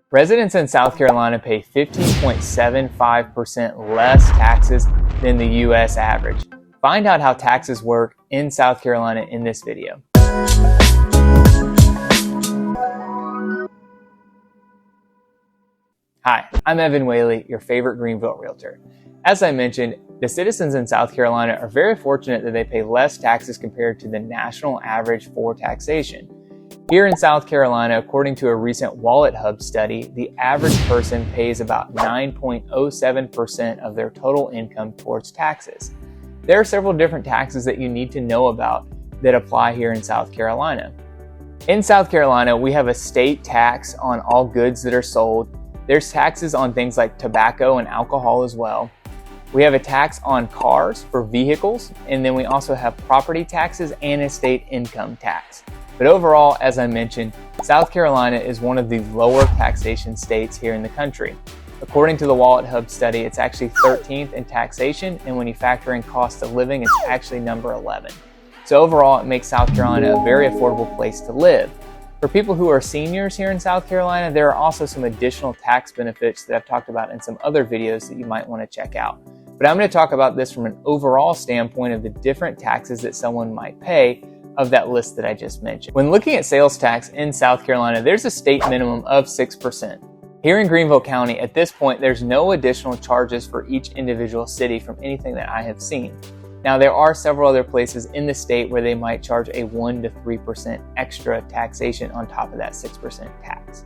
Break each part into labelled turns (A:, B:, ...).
A: Residents in South Carolina pay 15.75% less taxes than the U.S. average. Find out how taxes work in South Carolina in this video. Hi, I'm Evan Whaley, your favorite Greenville realtor. As I mentioned, the citizens in South Carolina are very fortunate that they pay less taxes compared to the national average for taxation. Here in South Carolina, according to a recent Wallet Hub study, the average person pays about 9.07% of their total income towards taxes. There are several different taxes that you need to know about that apply here in South Carolina. In South Carolina, we have a state tax on all goods that are sold. There's taxes on things like tobacco and alcohol as well. We have a tax on cars for vehicles, and then we also have property taxes and a state income tax. But overall, as I mentioned, South Carolina is one of the lower taxation states here in the country. According to the Wallet Hub study, it's actually 13th in taxation, and when you factor in cost of living, it's actually number 11. So overall, it makes South Carolina a very affordable place to live. For people who are seniors here in South Carolina, there are also some additional tax benefits that I've talked about in some other videos that you might want to check out. But I'm going to talk about this from an overall standpoint of the different taxes that someone might pay of that list that I just mentioned. When looking at sales tax in South Carolina, there's a state minimum of 6%. Here in Greenville County, at this point, there's no additional charges for each individual city from anything that I have seen. Now, there are several other places in the state where they might charge a 1 to 3% extra taxation on top of that 6% tax.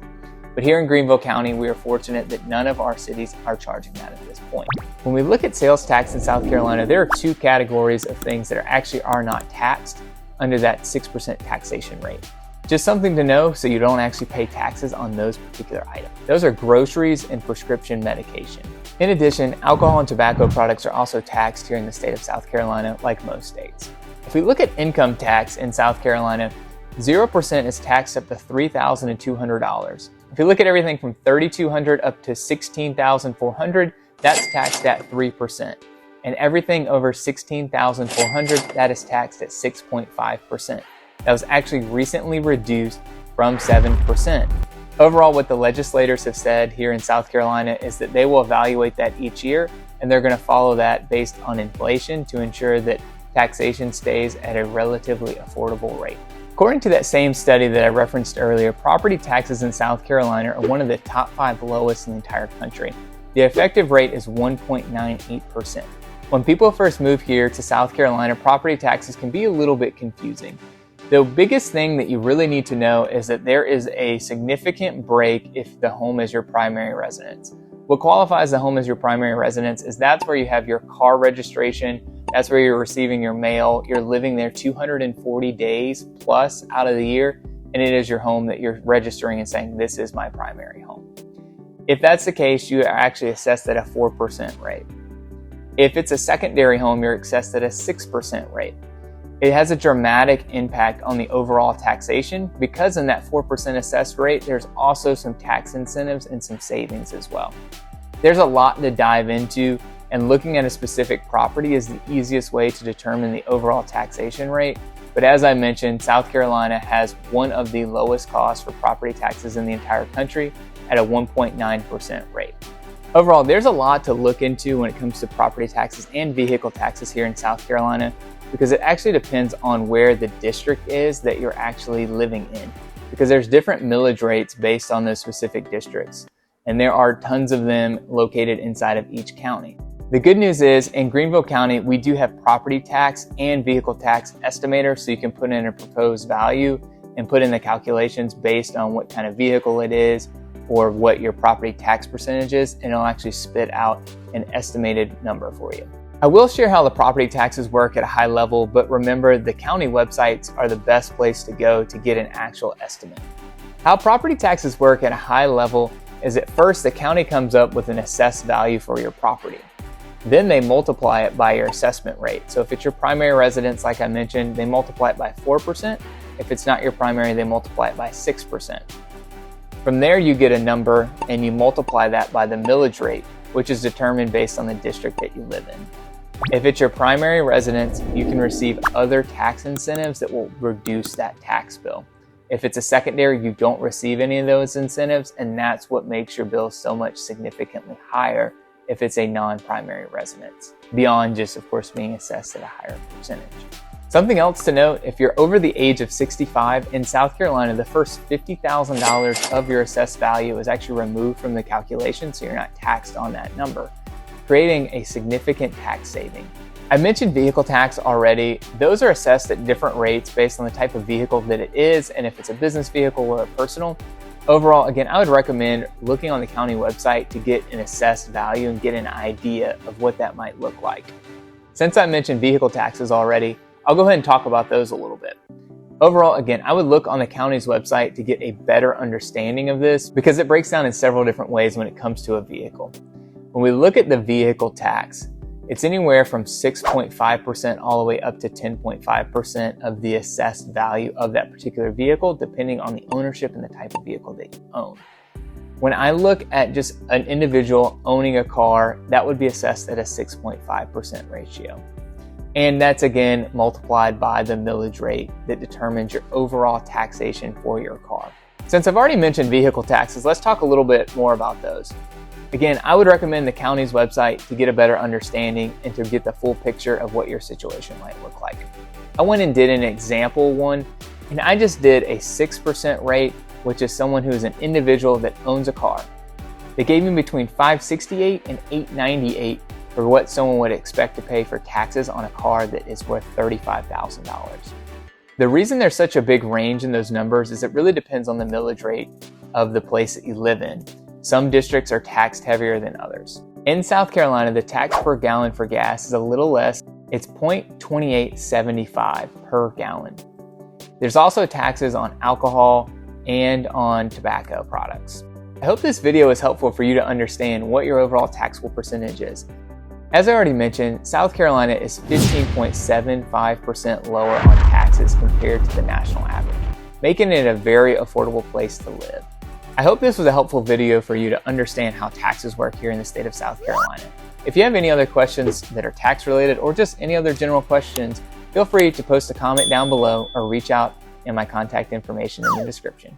A: But here in Greenville County, we are fortunate that none of our cities are charging that at this point. When we look at sales tax in South Carolina, there are two categories of things that are not taxed under that 6% taxation rate. Just something to know so you don't actually pay taxes on those particular items. Those are groceries and prescription medication. In addition, alcohol and tobacco products are also taxed here in the state of South Carolina, like most states. If we look at income tax in South Carolina, 0% is taxed up to $3,200. If you look at everything from $3,200 up to $16,400, that's taxed at 3%. And everything over $16,400, that is taxed at 6.5%. That was actually recently reduced from 7%. Overall, what the legislators have said here in South Carolina is that they will evaluate that each year, and they're going to follow that based on inflation to ensure that taxation stays at a relatively affordable rate. According to that same study that I referenced earlier, property taxes in South Carolina are one of the top 5 lowest in the entire country. The effective rate is 1.98%. When people first move here to South Carolina, property taxes can be a little bit confusing. The biggest thing that you really need to know is that there is a significant break if the home is your primary residence. What qualifies the home as your primary residence is that's where you have your car registration, that's where you're receiving your mail, you're living there 240 days plus out of the year, and it is your home that you're registering and saying, this is my primary home. If that's the case, you are actually assessed at a 4% rate. If it's a secondary home, you're assessed at a 6% rate. It has a dramatic impact on the overall taxation because in that 4% assessed rate, there's also some tax incentives and some savings as well. There's a lot to dive into, and looking at a specific property is the easiest way to determine the overall taxation rate. But as I mentioned, South Carolina has one of the lowest costs for property taxes in the entire country at a 1.9% rate. Overall, there's a lot to look into when it comes to property taxes and vehicle taxes here in South Carolina because it actually depends on where the district is that you're actually living in, because there's different millage rates based on those specific districts, and there are tons of them located inside of each county. The good news is in Greenville County, we do have property tax and vehicle tax estimators, so you can put in a proposed value and put in the calculations based on what kind of vehicle it is or what your property tax percentage is, and it'll actually spit out an estimated number for you. I will share how the property taxes work at a high level, but remember the county websites are the best place to go to get an actual estimate. How property taxes work at a high level is at first the county comes up with an assessed value for your property. Then they multiply it by your assessment rate. So if it's your primary residence, like I mentioned, they multiply it by 4%. If it's not your primary, they multiply it by 6%. From there, you get a number and you multiply that by the millage rate, which is determined based on the district that you live in. If it's your primary residence, you can receive other tax incentives that will reduce that tax bill. If it's a secondary, you don't receive any of those incentives, and that's what makes your bill so much significantly higher if it's a non-primary residence, beyond just, of course, being assessed at a higher percentage. Something else to note, if you're over the age of 65, in South Carolina, the first $50,000 of your assessed value is actually removed from the calculation, so you're not taxed on that number, creating a significant tax saving. I mentioned vehicle tax already. Those are assessed at different rates based on the type of vehicle that it is and if it's a business vehicle or a personal. Overall, again, I would recommend looking on the county website to get an assessed value and get an idea of what that might look like. Since I mentioned vehicle taxes already, I'll go ahead and talk about those a little bit. Overall, again, I would look on the county's website to get a better understanding of this because it breaks down in several different ways when it comes to a vehicle. When we look at the vehicle tax, it's anywhere from 6.5% all the way up to 10.5% of the assessed value of that particular vehicle, depending on the ownership and the type of vehicle that you own. When I look at just an individual owning a car, that would be assessed at a 6.5% ratio. And that's again multiplied by the millage rate that determines your overall taxation for your car. Since I've already mentioned vehicle taxes, let's talk a little bit more about those. Again, I would recommend the county's website to get a better understanding and to get the full picture of what your situation might look like. I went and did an example one, and I just did a 6% rate, which is someone who is an individual that owns a car. They gave me between $568 and $898 for what someone would expect to pay for taxes on a car that is worth $35,000. The reason there's such a big range in those numbers is it really depends on the millage rate of the place that you live in. Some districts are taxed heavier than others. In South Carolina, the tax per gallon for gas is a little less. It's $0.2875 per gallon. There's also taxes on alcohol and on tobacco products. I hope this video is helpful for you to understand what your overall taxable percentage is. As I already mentioned, South Carolina is 15.75% lower on taxes compared to the national average, making it a very affordable place to live. I hope this was a helpful video for you to understand how taxes work here in the state of South Carolina. If you have any other questions that are tax related or just any other general questions, feel free to post a comment down below or reach out in my contact information in the description.